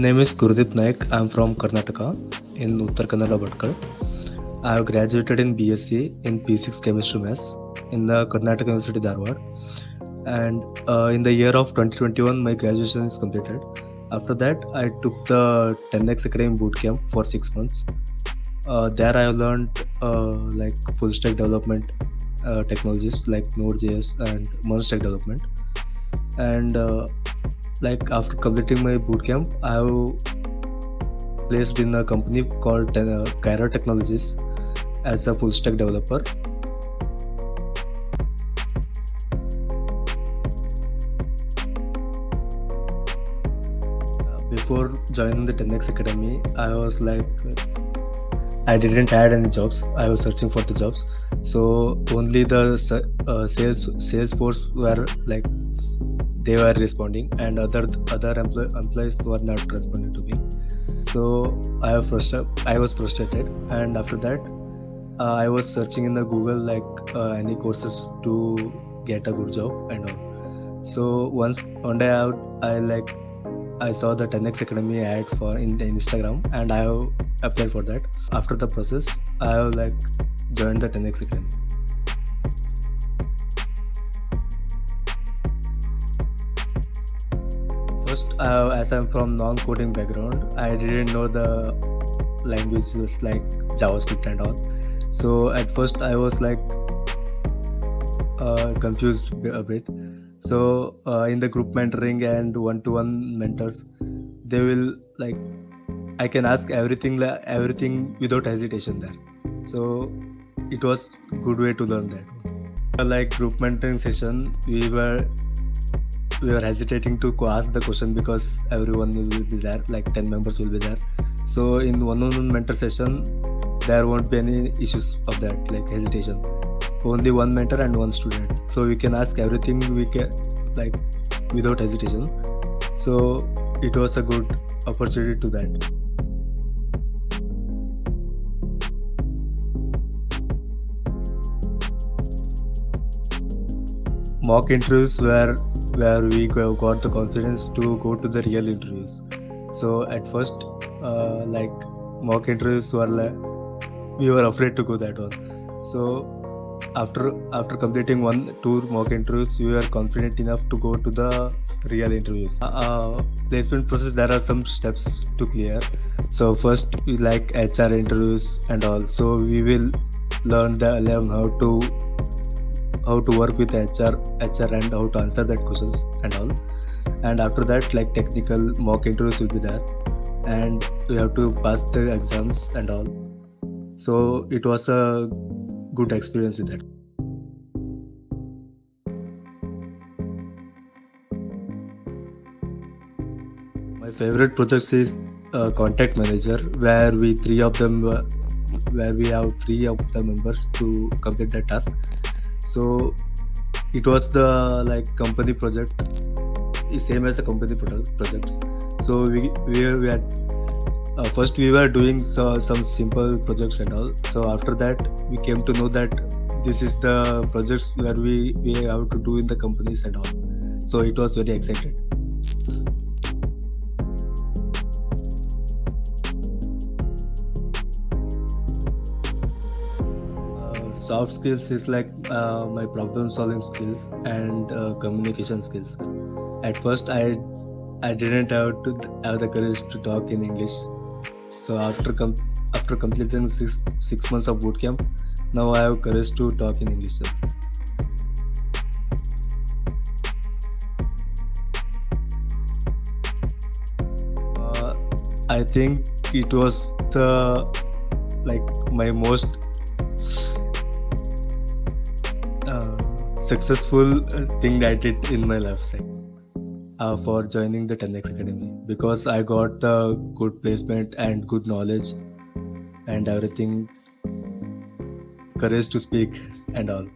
name is Gurudeep Naik. I'm from Karnataka in Uttar Kannada, Bhatkal. I have graduated in BSc in P6 Chemistry Maths in the Karnataka University, Dharwad. And in the year of 2021, my graduation is completed. After that, I took the 10x Academy Bootcamp for 6 months. There I have learned like full stack development technologies like Node.js and Monstack development. And like after completing my bootcamp, I have placed in a company called Gyro Technologies as a full stack developer. Before joining the 10x Academy, I was like, I didn't add any jobs. I was searching for the jobs. So only the sales force were like, they were responding, and other employees were not responding to me. So I was frustrated, and after that, I was searching in the Google like any courses to get a good job and all. So one day I saw the 10x Academy ad in the Instagram, and I have applied for that. After the process, I have joined the 10x Academy. First, as I'm from non-coding background, I didn't know the languages like JavaScript and all. So at first, I was confused a bit. So in the group mentoring and one-to-one mentors, they will I can ask everything without hesitation there. So it was good way to learn that. Like group mentoring session, we were hesitating to ask the question because everyone will be there, like 10 members will be there. So in one-on-one mentor session, there won't be any issues of that, like hesitation. Only one mentor and one student, so we can ask everything we can without hesitation. So it was a good opportunity to that. Mock interviews where we got the confidence to go to the real interviews. So at first mock interviews were we were afraid to go that one. So after completing 1-2 mock interviews, we were confident enough to go to the real interviews. Placement process, there are some steps to clear. So first we HR interviews and all. So we will learn how to work with HR and how to answer that questions and all. And after that, technical mock interviews will be there, and we have to pass the exams and all. So it was a good experience with that. My favorite project is contact manager, where we have 3 of the members to complete the task. So it was the company project, same as the company projects. So we had first we were doing some simple projects and all. So after that, we came to know that this is the projects where we have to do in the companies and all. So it was very excited. Soft skills is my problem solving skills and communication skills. At first, I didn't have the courage to talk in English. So after completing 6 months of bootcamp, now I have courage to talk in English. I think it was my most successful thing I did in my life, for joining the 10x Academy, because I got the good placement and good knowledge and everything, courage to speak and all.